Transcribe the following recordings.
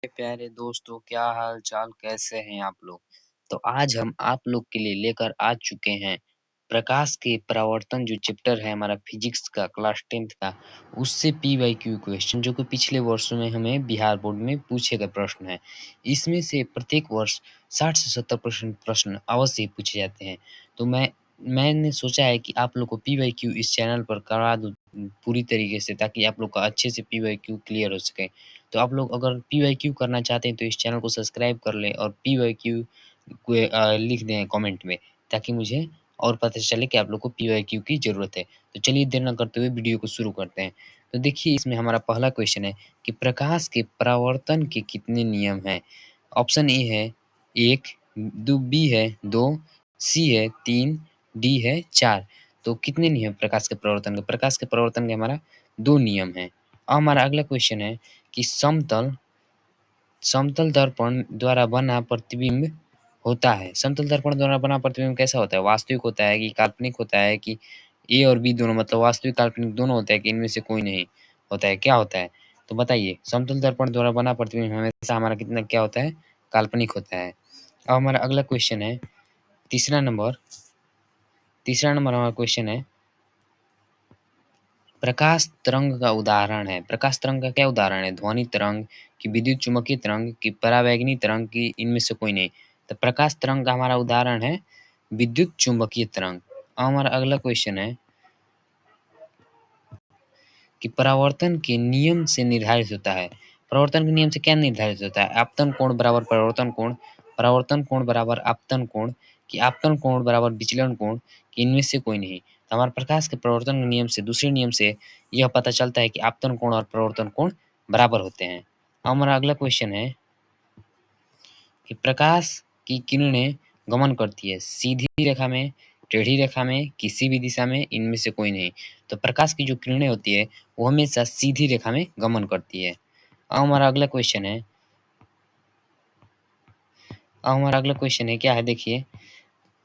प्यारे दोस्तों, क्या हाल चाल, कैसे हैं आप लोग। तो आज हम आप लोग के लिए लेकर आ चुके हैं प्रकाश के परावर्तन, जो चैप्टर है हमारा फिजिक्स का क्लास 10th का, उससे पी वाई क्यू क्वेश्चन, जो कि पिछले वर्षों में हमें बिहार बोर्ड में पूछे गए प्रश्न है। इसमें से प्रत्येक वर्ष 60 से 70 प्रश्न अवश्य ही पूछे जाते हैं। तो मैंने सोचा है कि आप लोग को पी वाई क्यू इस चैनल पर करा दूं पूरी तरीके से, ताकि आप लोग का अच्छे से पी वाई क्यू क्लियर हो सके। तो आप लोग अगर पीवाईक्यू करना चाहते हैं तो इस चैनल को सब्सक्राइब कर लें और पीवाईक्यू को लिख दें कमेंट में, ताकि मुझे और पता चले कि आप लोग को पीवाईक्यू की ज़रूरत है। तो चलिए देर न करते हुए वीडियो को शुरू करते हैं। तो देखिए, इसमें हमारा पहला क्वेश्चन है कि प्रकाश के परावर्तन के कितने नियम हैं? ऑप्शन ए है 1, बी है 2, सी है 3, डी है 4। तो कितने नियम प्रकाश के परावर्तन के? प्रकाश के परावर्तन के हमारा 2 नियम हैं। अब हमारा अगला क्वेश्चन है कि समतल समतल दर्पण द्वारा बना प्रतिबिंब होता है। समतल दर्पण द्वारा बना प्रतिबिंब कैसा होता है? वास्तविक होता है कि काल्पनिक होता है, कि ए और बी दोनों, मतलब वास्तविक काल्पनिक दोनों होता है, कि इनमें से कोई नहीं होता है? क्या होता है? तो बताइए। समतल दर्पण द्वारा बना प्रतिबिंब हमेशा हमारा कितना क्या होता है? काल्पनिक होता है। अब हमारा अगला क्वेश्चन है तीसरा नंबर हमारा क्वेश्चन है प्रकाश तरंग का उदाहरण है। प्रकाश तरंग का क्या उदाहरण है? ध्वनि तरंग, की विद्युत चुम्बकीय तरंग, की परावैगनी तरंग, की इनमें से कोई नहीं? तो प्रकाश तरंग का हमारा उदाहरण है विद्युत चुम्बकीय तरंग। अब हमारा अगला क्वेश्चन है कि परावर्तन के नियम से निर्धारित होता है। परावर्तन के नियम से क्या निर्धारित होता है? आपतन कोण बराबर परावर्तन कोण बराबर आपतन कोण, कि आपतन कोण बराबर विचलन कोण, कि इनमें से कोई नहीं? तो हमारे प्रकाश के परावर्तन के नियम से, दूसरे नियम से यह पता चलता है कि आपतन कोण और परावर्तन कोण बराबर होते हैं। अब हमारा अगला क्वेश्चन है कि प्रकाश की किरणें गमन करती है सीधी रेखा में, टेढ़ी रेखा में, किसी भी दिशा में, इनमें से कोई नहीं? तो प्रकाश की जो किरणें होती है वो हमेशा सीधी रेखा में गमन करती है। अब हमारा अगला क्वेश्चन है क्या है? देखिए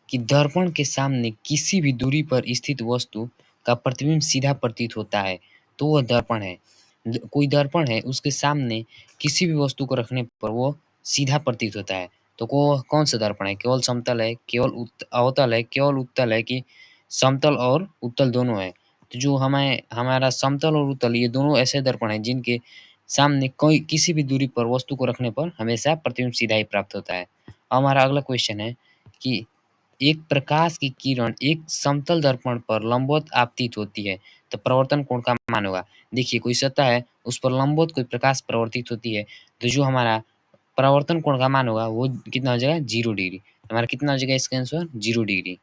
कि दर्पण के सामने किसी भी दूरी पर स्थित वस्तु का प्रतिबिंब सीधा प्रतीत होता है, तो वह दर्पण है। कोई दर्पण है, उसके सामने किसी भी वस्तु को रखने पर वो सीधा प्रतीत होता है, तो कौन सा दर्पण है? केवल समतल है, केवल अवतल है, केवल उत्तल है, कि समतल और उत्तल दोनों है? तो जो हमारा समतल और उत्तल, ये दोनों ऐसे दर्पण हैं जिनके सामने कोई किसी भी दूरी पर वस्तु को रखने पर हमेशा प्रतिबिंब सीधा ही प्राप्त होता है। हमारा अगला क्वेश्चन है कि एक प्रकाश की किरण एक समतल दर्पण पर लंबवत आपतित होती है, तो परावर्तन कोण का मान होगा। देखिए, कोई सतह है, उस पर लंबवत कोई प्रकाश परावर्तित होती है, तो जो हमारा परावर्तन कोण का मान होगा वो कितना हो जाएगा? 0 डिग्री। हमारा कितना हो जाएगा इसका आंसर? 0 डिग्री।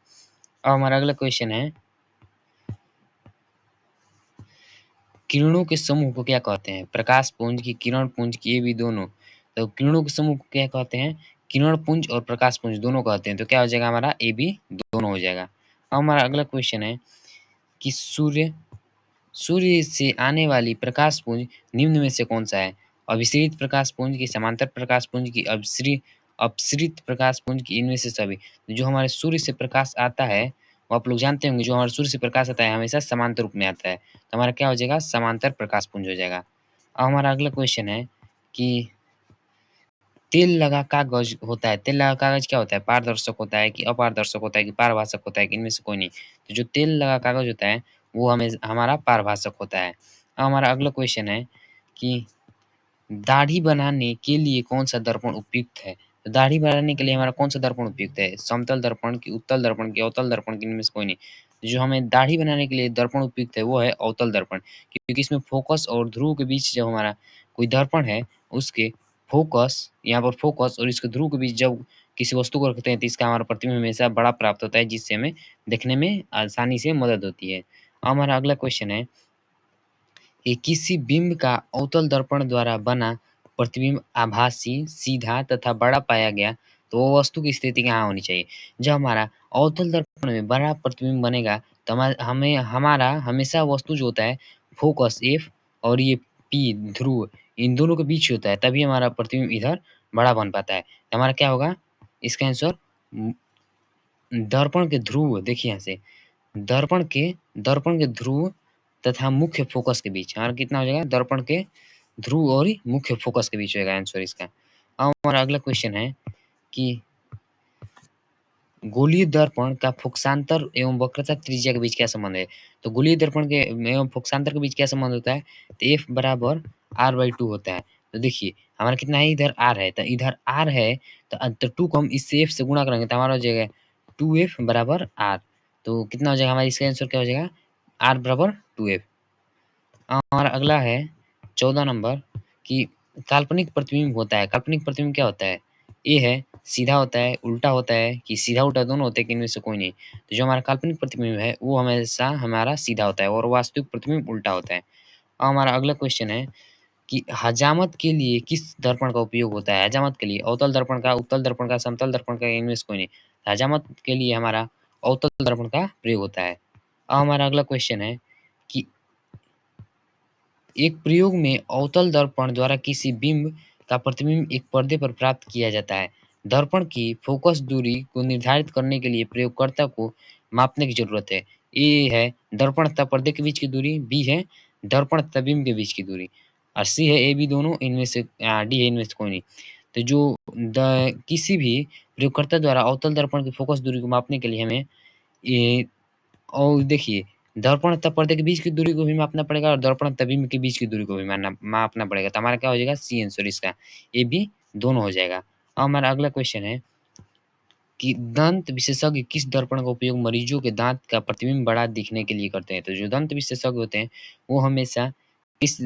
अब हमारा अगला क्वेश्चन है किरणों के समूह को क्या कहते हैं? प्रकाश पुंज, की किरण पुंज, की ये भी दोनों? तो किरणों के समूह को क्या कहते हैं? किरण पुंज और प्रकाश पुंज दोनों कहते हैं। तो क्या हो जाएगा हमारा? ए बी दोनों हो जाएगा। अब हमारा अगला क्वेश्चन है कि सूर्य से आने वाली प्रकाश पुंज निम्न में से कौन सा है? अभिसरित प्रकाश पुंज, की समांतर प्रकाश पुंज, की अपसरित प्रकाश पुंज, की इनमें से सभी? जो हमारे सूर्य से प्रकाश आता है, वो आप लोग जानते होंगे, जो हमारे सूर्य से प्रकाश आता है हमेशा समांतर रूप में आता है, तो हमारा क्या हो जाएगा? समांतर प्रकाश पुंज हो जाएगा। अब हमारा अगला क्वेश्चन है कि तेल लगा कागज होता है, तेल लगा कागज क्या होता है? पारदर्शक होता है, कि अपारदर्शक होता है, कि पारभाषक होता है, कि इनमें से कोई नहीं? तो जो तेल लगा कागज होता है वो हमें हमारा पारभाषक होता है। अब हमारा अगला क्वेश्चन है कि दाढ़ी बनाने के लिए कौन सा दर्पण उपयुक्त है? तो दाढ़ी बनाने के लिए हमारा कौन सा दर्पण उपयुक्त है? समतल दर्पण, की उत्तल दर्पण, की अवतल दर्पण, की इनमें से कोई नहीं? तो जो हमें दाढ़ी बनाने के लिए दर्पण उपयुक्त है वो है अवतल दर्पण, क्योंकि इसमें फोकस और ध्रुव के बीच जब हमारा कोई दर्पण है, उसके यहाँ पर फोकस और इसके ध्रुव के बीच जब किसी वस्तु को रखते हैं, तो इसका हमारा प्रतिबिंब हमेशा बड़ा प्राप्त होता है, जिससे हमें देखने में आसानी से मदद होती है। अब हमारा अगला क्वेश्चन है कि किसी बिंब का अवतल दर्पण द्वारा बना प्रतिबिंब आभासी, सीधा तथा बड़ा पाया गया, तो वो वस्तु की स्थिति कहाँ होनी चाहिए? जब हमारा अवतल दर्पण में बड़ा प्रतिबिंब बनेगा, तो हमें हमारा हमेशा वस्तु जो होता है फोकस एफ और ये पी ध्रुव, इन दोनों के बीच होता है, तभी हमारा प्रतिबिंब इधर बड़ा बन पाता है। तो हमारा क्या होगा इसका आंसर? दर्पण के ध्रुव, देखिए यहाँ से दर्पण के ध्रुव तथा मुख्य फोकस के बीच हमारा कितना हो जाएगा? दर्पण के ध्रुव और मुख्य फोकस के बीच होगा आंसर इसका। अब हमारा अगला क्वेश्चन है कि गोलीय दर्पण का फोकसांतर एवं वक्रता त्रिज्या के बीच क्या संबंध है? तो गोलीय दर्पण के एवं फोकसांतर के बीच क्या संबंध होता है? तो एफ बराबर आर बाई टू होता है। तो देखिए हमारा कितना है, इधर आर है, तो इधर आर है तो टू को हम इससे एफ से गुणा करेंगे तो हमारा हो जाएगा टू एफ बराबर आर। तो कितना हो जाएगा हमारा, इसका आंसर क्या हो जाएगा? आर बराबर टू एफ। हमारा अगला है 14 नंबर कि काल्पनिक प्रतिबिंब होता है। काल्पनिक प्रतिबिंब क्या होता है? ए है सीधा होता है, उल्टा होता है कि सीधा उल्टा दोनों होते हैं कि इनमें से कोई नहीं। तो जो हमारा काल्पनिक प्रतिबिंब है वो हमेशा हमारा सीधा होता है और वास्तविक प्रतिबिंब उल्टा होता है। अब हमारा अगला क्वेश्चन है कि हजामत के लिए किस दर्पण का उपयोग होता है? हजामत के लिए अवतल दर्पण का, उत्तल दर्पण का, समतल दर्पण का, इनमें से कोई नहीं। हजामत के लिए हमारा अवतल दर्पण का प्रयोग होता है। अब हमारा अगला क्वेश्चन है कि एक प्रयोग में अवतल दर्पण द्वारा किसी बिंब का प्रतिबिंब एक पर्दे पर प्राप्त किया जाता है। दर्पण की फोकस दूरी को निर्धारित करने के लिए प्रयोगकर्ता को मापने की जरूरत है। ए है दर्पण तथा पर्दे के बीच की दूरी, बी है दर्पण तथा बिंब के बीच की दूरी, और सी है ए बी दोनों, इनमें से डी है इनमें से कोई नहीं। तो जो किसी भी प्रयोगकर्ता द्वारा अवतल दर्पण की फोकस दूरी को मापने के लिए हमें ये, और देखिए दर्पण तथा पर्दे के बीच की दूरी को भी मापना पड़ेगा और दर्पण तथा बिंब के बीच की दूरी को भी मापना पड़ेगा। तो हमारा क्या हो जाएगा? सी आंसर इसका, ए बी दोनों हो जाएगा। अब हमारा अगला क्वेश्चन है कि दंत विशेषज्ञ किस दर्पण का उपयोग मरीजों के दांत का प्रतिबिंब बड़ा दिखने के लिए करते हैं? तो जो दंत विशेषज्ञ होते हैं वो हमेशा किस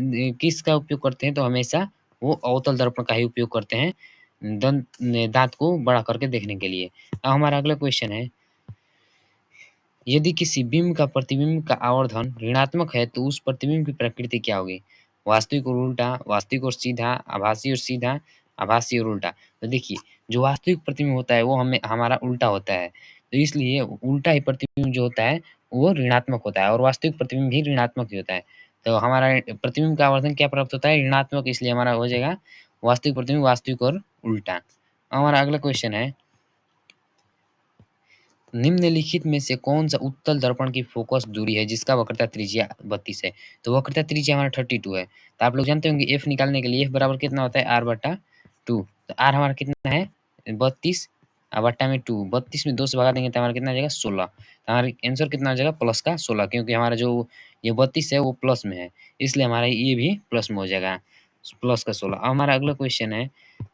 किसका उपयोग करते हैं? तो हमेशा वो अवतल दर्पण का ही उपयोग करते हैं दंत दांत को बड़ा करके देखने के लिए। अब हमारा अगला क्वेश्चन है यदि किसी बिंब का प्रतिबिंब का आवर्धन ऋणात्मक है तो उस प्रतिबिंब की प्रकृति क्या होगी? वास्तविक और उल्टा, वास्तविक और सीधा, आभासी और सीधा, आभासी और उल्टा। तो देखिए जो वास्तविक प्रतिबिंब होता है वो हमें हमारा उल्टा होता है, तो इसलिए उल्टा ही प्रतिबिंब जो होता है वो ऋणात्मक होता है और वास्तविक प्रतिबिंब भी ऋणात्मक ही होता है। तो हमारा प्रतिबिंब का आवर्धन क्या प्राप्त होता है? ऋणात्मक, इसलिए हमारा हो जाएगा वास्तविक प्रतिबिंब वास्तविक और उल्टा। हमारा अगला क्वेश्चन है निम्नलिखित में से कौन सा उत्तल दर्पण की फोकस दूरी है जिसका वक्रता त्रिज्या 32 है? तो वक्रता त्रिज्या हमारा 32 है। तो आप लोग जानते होंगे एफ निकालने के लिए एफ बराबर कितना होता है? आर बटा टू। तो आर हमारा कितना है? 32 बट्टा में टू, 32 में 2 से भगा देंगे तो हमारा कितना आ जाएगा? 16। तो हमारा आंसर कितना आ जाएगा? प्लस का 16, क्योंकि हमारा जो ये 32 है वो प्लस में है, इसलिए हमारा ये भी प्लस में हो जाएगा, प्लस का 16। अब हमारा अगला क्वेश्चन है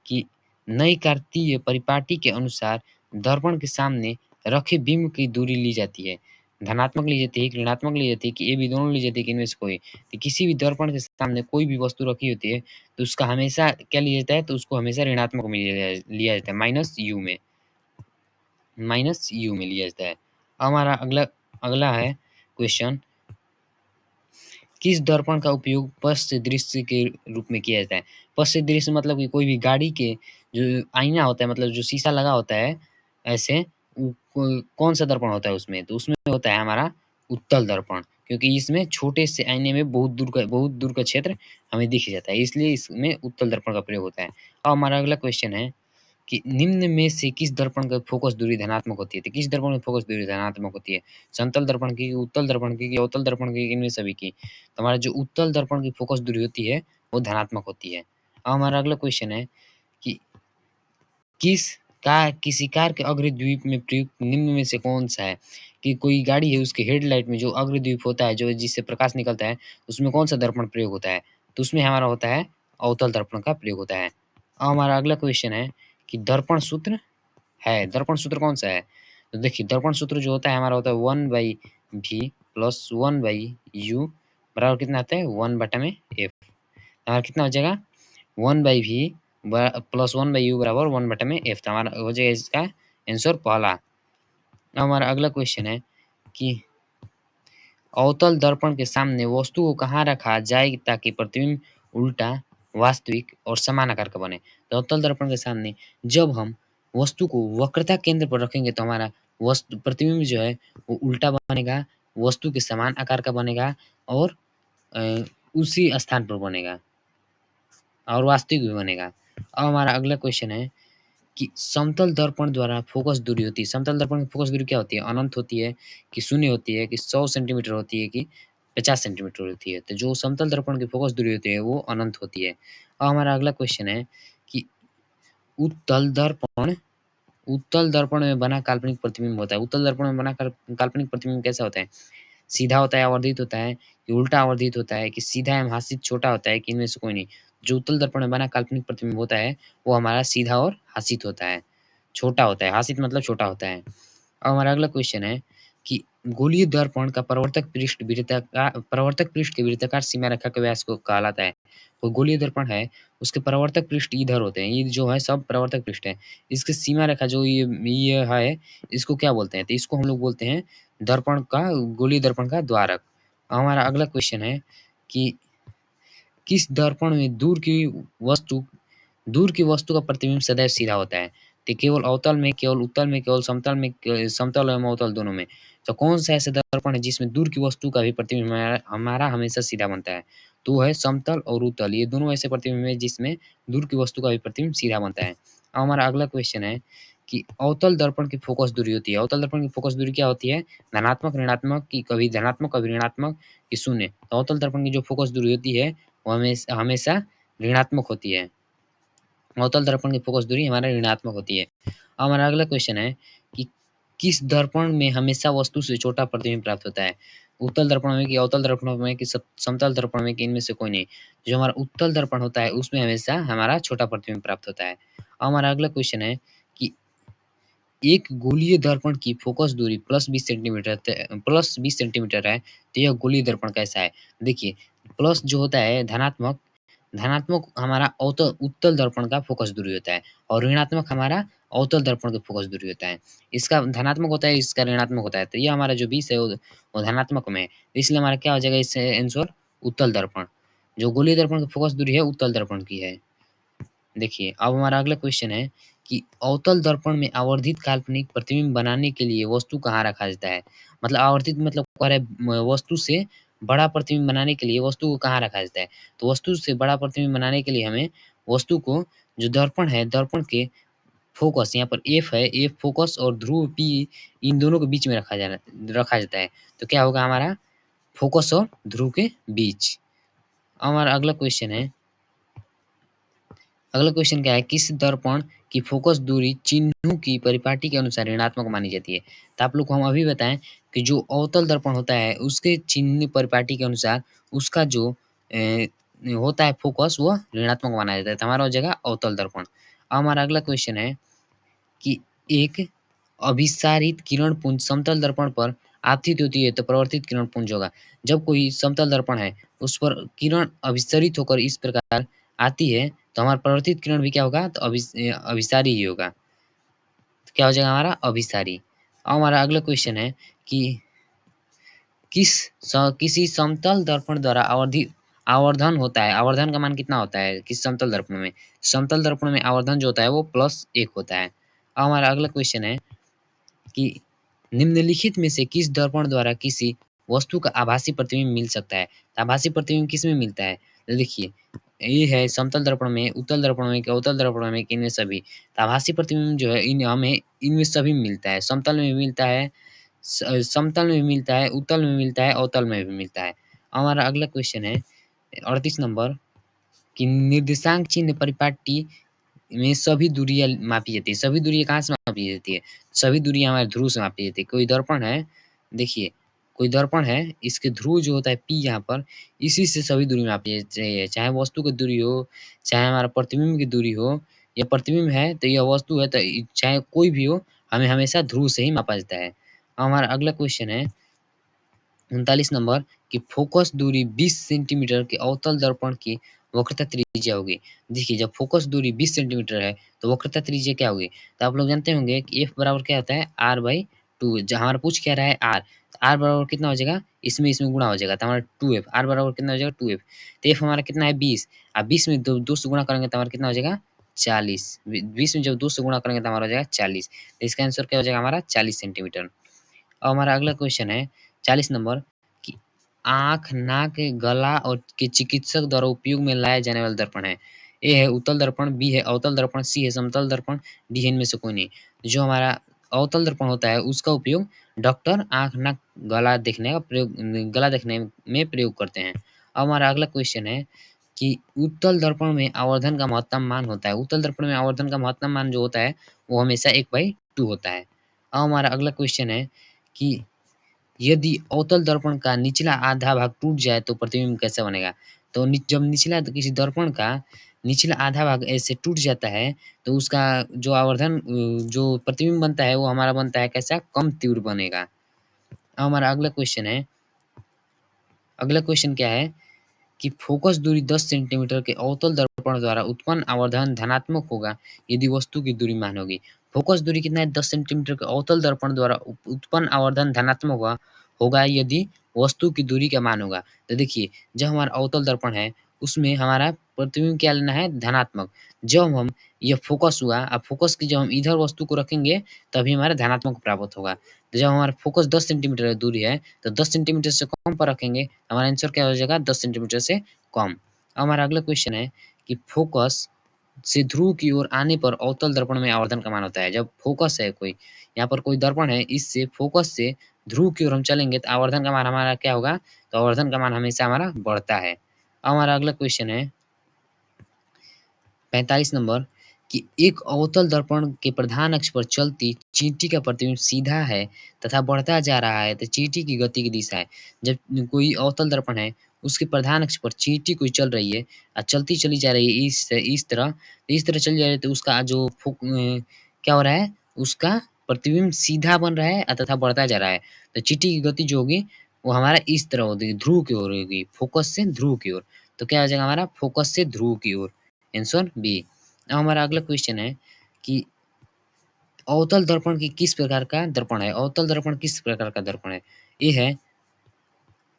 कि नई कार्तीय परिपाटी के अनुसार दर्पण के सामने रखे बिंब की दूरी ली जाती है, धनात्मक ली जाती है कि ऋणात्मक ली जाती है कि ये भी दोनों ली जाती है कि इनमें से कोई? तो किसी भी दर्पण के सामने कोई भी वस्तु रखी होती है तो उसका हमेशा क्या लिया जाता है? तो उसको हमेशा ऋणात्मक में लिया जाता है, माइनस यू में लिया जाता है। हमारा अगला अगला है क्वेश्चन किस दर्पण का उपयोग पश्च दृश्य के रूप में किया जाता है? पश्च दृश्य मतलब कि कोई भी गाड़ी के जो आईना होता है, मतलब जो शीशा लगा होता है ऐसे, कौन सा दर्पण होता है उसमें? तो उसमें होता है हमारा उत्तल दर्पण, क्योंकि इसमें छोटे से आईने में बहुत दूर का क्षेत्र हमें दिख जाता है, इसलिए इसमें उत्तल दर्पण का प्रयोग होता है। अब हमारा अगला क्वेश्चन है कि निम्न में से किस दर्पण का फोकस दूरी धनात्मक होती है? तो किस दर्पण की फोकस दूरी धनात्मक होती है? समतल दर्पण की, उत्तल दर्पण की, अवतल दर्पण की, इनमें सभी की? तो हमारा जो उत्तल दर्पण की फोकस दूरी होती है वो धनात्मक होती है। अब हमारा अगला क्वेश्चन है कि किसी कार के अग्रद्वीप में प्रयुक्त निम्न में से कौन सा है? कि कोई गाड़ी है उसके हेडलाइट में जो अग्रद्वीप होता है, जो जिससे प्रकाश निकलता है, उसमें कौन सा दर्पण प्रयोग होता है? तो उसमें हमारा होता है अवतल दर्पण का प्रयोग होता है। अब हमारा अगला क्वेश्चन है कि दर्पण सूत्र है, दर्पण सूत्र कौन सा है? तो देखिए दर्पण सूत्र जो होता है हमारा होता है 1/v प्लस 1/u बराबर कितना आता है? 1/f। हमारा कितना हो जाएगा? 1/v प्लस 1/u बराबर 1/f। तो हमारा हो जाएगा इसका आंसर पहला। अब हमारा अगला क्वेश्चन है कि अवतल दर्पण के सामने वस्तु को कहाँ रखा जाए ताकि प्रतिबिंब उल्टा, वास्तविक और समान आकार का बने? तो अवतल दर्पण के सामने जब हम वस्तु को वक्रता केंद्र पर रखेंगे तो हमारा वस्तु प्रतिबिंब जो है वो उल्टा बनेगा, वस्तु के समान आकार का बनेगा और अ, उसी स्थान पर बनेगा और वास्तविक भी बनेगा। अब हमारा अगला क्वेश्चन है कि समतल दर्पण द्वारा फोकस दूरी होती है। समतल दर्पण की फोकस दूरी क्या होती है? अनंत होती है कि शून्य होती है कि 100 सेंटीमीटर होती है कि 50 सेंटीमीटर होती है। तो जो समतल दर्पण की फोकस दूरी होती है वो अनंत होती है। अब हमारा अगला क्वेश्चन है कि उत्तल दर्पण उत्तल दर्पण में बना काल्पनिक प्रतिबिंब होता है। उत्तल दर्पण में बना काल्पनिक प्रतिबिंब कैसा होता है? सीधा होता है, आवर्धित होता है, कि उल्टा आवर्धित होता है, कि सीधा एवं हासित छोटा होता है, कि इनमें से कोई नहीं? जो उत्तल दर्पण में बना काल्पनिक प्रतिबिंब होता है, वो हमारा सीधा और हासित होता है, छोटा होता है। हासित मतलब छोटा होता है। अब हमारा अगला क्वेश्चन है कि गोलीय दर्पण का प्रवर्तक पृष्ठ के वृत्ताकार सीमा रेखा के व्यास को कहलाता है। कोई गोलीय दर्पण है, उसके प्रवर्तक पृष्ठ इधर होते हैं, ये जो है सब प्रवर्तक पृष्ठ है। इसकी सीमा रेखा जो ये है, इसको क्या बोलते हैं? तो इसको हम लोग बोलते हैं दर्पण का गोलीय दर्पण का द्वारक। हमारा अगला क्वेश्चन है कि किस दर्पण में दूर की वस्तु का प्रतिबिंब सदैव सीधा होता है? तो केवल अवतल में, केवल उत्तल में, केवल समतल में, समतल एवं अवतल दोनों में। तो कौन सा ऐसा दर्पण है जिसमें दूर की वस्तु का भी प्रतिबिंब हमारा हमारा हमेशा सीधा बनता है? तो वो है समतल और उत्तल, ये दोनों ऐसे प्रतिबिंब है जिसमें दूर की वस्तु का भी प्रतिबिंब सीधा बनता है। अब हमारा अगला क्वेश्चन है कि अवतल दर्पण की फोकस दूरी होती है। अवतल दर्पण की फोकस दूरी क्या होती है? धनात्मक, ऋणात्मक, की कभी धनात्मक, कभी ऋणात्मक, की शून्य। तो अवतल दर्पण की जो फोकस दूरी होती है वो हमेशा ऋणात्मक होती है। अवतल दर्पण की फोकस दूरी हमारा ऋणात्मक होती है। अब हमारा अगला क्वेश्चन है कि किस दर्पण में हमेशा वस्तु से छोटा प्रतिबिंब प्राप्त होता है? उत्तल दर्पण में, कि अवतल दर्पण में, कि समतल दर्पण में, कि इनमें से कोई नहीं? जो हमारा उत्तल दर्पण होता है उसमें हमेशा हमारा छोटा प्रतिबिंब प्राप्त होता है। अब हमारा अगला क्वेश्चन है कि एक गोलीय दर्पण की फोकस दूरी प्लस 20 सेंटीमीटर है, तो यह गोलीय दर्पण कैसा है? देखिए, प्लस जो होता है धनात्मक, धनात्मक हमारा उत्तल दर्पण का फोकस दूरी होता है, और ऋणात्मक हमारा अवतल दर्पण का फोकस दूरी होता है। इसका धनात्मक होता है, इसका ऋणात्मक होता है। तो ये हमारा जो 20 है वो धनात्मक में है। तो इसलिए हमारा क्या हो जाएगा इससे आंसर? उत्तल दर्पण। जो गोलीय दर्पण की फोकस दूरी है उत्तल दर्पण की है। देखिए, अब हमारा अगला क्वेश्चन है कि अवतल दर्पण में आवर्धित काल्पनिक प्रतिबिंब बनाने के लिए वस्तु कहाँ रखा जाता है? मतलब आवर्धित मतलब कह रहा है वस्तु से बड़ा प्रतिबिंब बनाने के लिए वस्तु को कहाँ रखा जाता है? तो वस्तु से बड़ा प्रतिबिंब बनाने के लिए हमें वस्तु को, जो दर्पण है, दर्पण के फोकस यहाँ पर एफ है, एफ फोकस और ध्रुव पी, इन दोनों के बीच में रखा जाता है। तो क्या होगा हमारा? फोकस और ध्रुव के बीच। हमारा अगला क्वेश्चन है, अगला क्वेश्चन क्या है? किस दर्पण की फोकस दूरी चिन्हों की परिपाटी के अनुसार ऋणात्मक मानी जाती है? तो आप लोग को हम अभी बताएं कि जो अवतल दर्पण होता है उसके चिन्ह परिपाटी के अनुसार उसका जो होता है फोकस, वो ऋणात्मक माना जाता है। तो हमारा हो जाएगा अवतल दर्पण। अब हमारा अगला क्वेश्चन है कि एक अभिसारित किरण पुंज समतल दर्पण पर आपतित होती है तो प्रवर्तित किरण पुंज होगा। जब कोई समतल दर्पण है उस पर किरण अभिसरित होकर इस प्रकार आती है तो हमारा प्रवर्तित किरण भी क्या होगा? तो अभिसारी ही होगा। तो क्या हो जाएगा हमारा? अभिसारी। अब हमारा अगला क्वेश्चन है कि किसी समतल दर्पण द्वारा आवर्धन होता है। आवर्धन का मान कितना होता है किस समतल दर्पण में? समतल दर्पण में आवर्धन जो होता है वो +1 होता है। अब हमारा अगला क्वेश्चन है कि निम्नलिखित में से किस दर्पण द्वारा किसी वस्तु का आभासी प्रतिबिंब मिल सकता है? तो आभासी प्रतिबिंब किसमें मिलता है? तो देखिए, ये है समतल दर्पण में, उत्तल दर्पण में, कि अवतल दर्पण में, कि इनमें सभी। तो आभासी प्रतिबिंब जो है इन हमें इनमें सभी में मिलता है। समतल में भी मिलता है, समतल में भी मिलता है, उत्तल में मिलता है, अवतल में भी मिलता है। हमारा अगला क्वेश्चन है 38 नंबर, कि निर्देशांक चिन्ह परिपाटी में सभी दूरियाँ मापी जाती है। सभी दूरियाँ कहाँ से मापी जाती है? सभी दूरियाँ हमारे ध्रुव से मापी जाती है। कोई दर्पण है, देखिए, कोई दर्पण है, इसके ध्रुव जो होता है P यहाँ पर, इसी से सभी दूरी मापी जाती है। चाहे वस्तु की दूरी हो, चाहे हमारा प्रतिबिंब की दूरी हो, या प्रतिबिंब है तो यह वस्तु है, तो चाहे कोई भी हो, हमें हमेशा ध्रुव से ही मापा जाता है। हमारा अगला क्वेश्चन है 39 नंबर, कि फोकस दूरी 20 सेंटीमीटर के अवतल दर्पण की वक्रता त्रिज्या होगी। देखिए, जब फोकस दूरी 20 सेंटीमीटर है तो वक्रता त्रिज्या क्या होगी? तो आप लोग जानते होंगे कि F बराबर क्या होता है? R/2। जहाँ हमारा पूछ क्या रहा है? R। R बराबर कितना हो जाएगा? इसमें गुणा हो जाएगा तो हमारा 2F। R बराबर कितना हो जाएगा? 2F। तो F हमारा कितना है? 20। अब 20 में 2 से गुणा करेंगे तो हमारा कितना हो जाएगा? 40। 20 में जब 2 से गुणा करेंगे तो हमारा हो जाएगा 40। तो इसका आंसर क्या हो जाएगा हमारा? 40 सेंटीमीटर। अब हमारा अगला क्वेश्चन है 40 नंबर, कि आँख, नाक, गला और के चिकित्सक द्वारा उपयोग में लाया जाने वाला दर्पण है। ए है उत्तल दर्पण, बी है अवतल दर्पण, सी है समतल दर्पण, डी है इनमें से कोई नहीं। जो हमारा अवतल दर्पण होता है उसका उपयोग डॉक्टर आँख, नाक, गला देखने में प्रयोग करते हैं। अब हमारा अगला क्वेश्चन है कि उत्तल दर्पण में आवर्धन का महत्तम मान होता है। उत्तल दर्पण में आवर्धन का महत्तम मान जो होता है वो हमेशा 1/2 होता है। अब हमारा अगला क्वेश्चन है कि यदि अवतल दर्पण का निचला आधा भाग टूट जाए तो प्रतिबिंब कैसा बनेगा? तो जब निचला किसी दर्पण का निचला आधा भाग ऐसे टूट जाता है तो उसका जो आवर्धन जो प्रतिबिंब बनता है वो हमारा बनता है कैसा? कम तीव्र बनेगा। अब हमारा अगला क्वेश्चन क्या है कि फोकस दूरी 10 सेंटीमीटर के अवतल दर्पण द्वारा उत्पन्न आवर्धन धनात्मक होगा यदि वस्तु की दूरी मान होगी। फोकस दूरी कितना है? 10 सेंटीमीटर के अवतल दर्पण द्वारा उत्पन्न आवर्धन धनात्मक होगा होगा यदि वस्तु की दूरी का मान होगा। तो देखिए, जब हमारा अवतल दर्पण है उसमें हमारा प्रतिबिंब क्या लेना है? धनात्मक। जब हम ये फोकस हुआ, अब फोकस की जब हम इधर वस्तु को रखेंगे तभी हमारा धनात्मक प्राप्त होगा। तो जब हमारा फोकस 10 सेंटीमीटर की दूरी है तो 10 सेंटीमीटर से कम पर रखेंगे, हमारा आंसर क्या हो जाएगा? 10 सेंटीमीटर से कम। अब हमारा अगला क्वेश्चन है कि फोकस से ध्रुव की ओर आने पर अवतल दर्पण में आवर्धन का मान होता है। जब फोकस है कोई, यहाँ पर कोई दर्पण है, इससे फोकस से ध्रुव की ओर हम चलेंगे तो आवर्धन का मान हमारा क्या होगा? तो आवर्धन का मान हमेशा हमारा बढ़ता है। अब हमारा अगला क्वेश्चन है 45 नंबर कि एक अवतल दर्पण के प्रधान अक्ष पर चलती चींटी का प्रतिबिंब सीधा है तथा बढ़ता जा रहा है तो चींटी की गति की दिशा है। जब कोई अवतल दर्पण है उसके प्रधान अक्ष पर चींटी कोई चल रही है और चलती चली जा रही है इस तरह चली जा रही है तो उसका जो क्या हो रहा है? उसका प्रतिबिंब सीधा बन रहा है तथा बढ़ता जा रहा है। तो चींटी की गति जो होगी वो हमारा इस तरह होगी, ध्रुव की ओर होगी, फोकस से ध्रुव की ओर। तो क्या हो जाएगा हमारा? फोकस से ध्रुव की ओर। Answer B. अब हमारा अगला क्वेश्चन है कि अवतल दर्पण की किस प्रकार का दर्पण है? अवतल दर्पण किस प्रकार का दर्पण है? ये है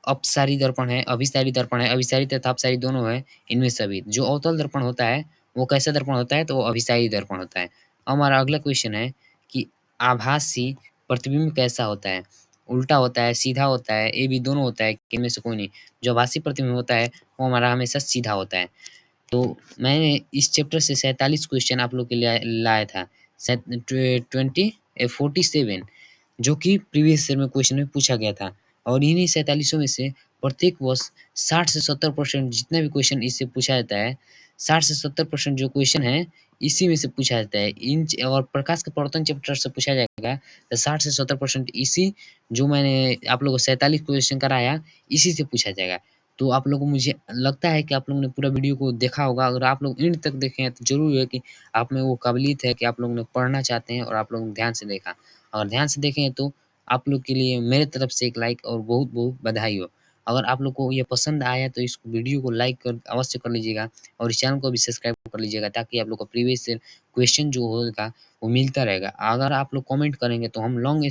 अपसारी दर्पण है, अभिसारी दर्पण है, अभिसारी तथा अपसारी दोनों है, इनमें सभी। जो अवतल दर्पण होता है वो कैसा दर्पण होता है? तो वो अभिसारी दर्पण होता है। अब हमारा अगला क्वेश्चन है कि आभासी प्रतिबिंब कैसा होता है? उल्टा होता है, सीधा होता है, ये भी दोनों होता है, कि इनमें से कोई नहीं। जो आभासी प्रतिबिंब होता है वो हमारा हमेशा सीधा होता है। तो मैंने इस चैप्टर से 47 क्वेश्चन आप लोग के लिए लाया था। 47 जो कि प्रीवियस ईयर में क्वेश्चन में पूछा गया था और इन्हीं 47 में से प्रत्येक वर्ष 60 से 70% जितने भी क्वेश्चन इससे पूछा जाता है, 60 से 70% जो क्वेश्चन है इसी में से पूछा जाता है। और प्रकाश का प्रवर्तन चैप्टर से पूछा जाएगा तो 60 से 70% इसी जो मैंने आप लोगों को 47 क्वेश्चन कराया इसी से पूछा जाएगा। तो आप लोगों को मुझे लगता है कि आप लोगों ने पूरा वीडियो को देखा होगा। अगर आप लोग एंड तक देखे हैं तो ज़रूर है कि आप में वो काबिलियत है कि आप लोगों ने पढ़ना चाहते हैं और आप लोगों ने ध्यान से देखा। अगर ध्यान से देखे हैं तो आप लोग के लिए मेरे तरफ से एक लाइक और बहुत-बहुत बधाई हो। अगर आप लोग को ये पसंद आया तो इस वीडियो को लाइक कर अवश्य कर लीजिएगा और इस चैनल को भी सब्सक्राइब कर लीजिएगा ताकि आप लोग को प्रीवियस ईयर क्वेश्चन जो होगा वो मिलता रहेगा। अगर आप लोग कमेंट करेंगे तो हम लॉन्ग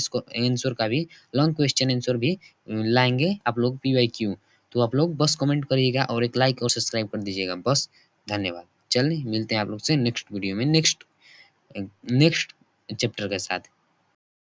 क्वेश्चन आंसर भी लाएँगे आप लोग पीवाईक्यू। तो आप लोग बस कमेंट करिएगा और एक लाइक और सब्सक्राइब कर दीजिएगा बस। धन्यवाद। चलिए मिलते हैं आप लोग से नेक्स्ट वीडियो में नेक्स्ट चैप्टर के साथ।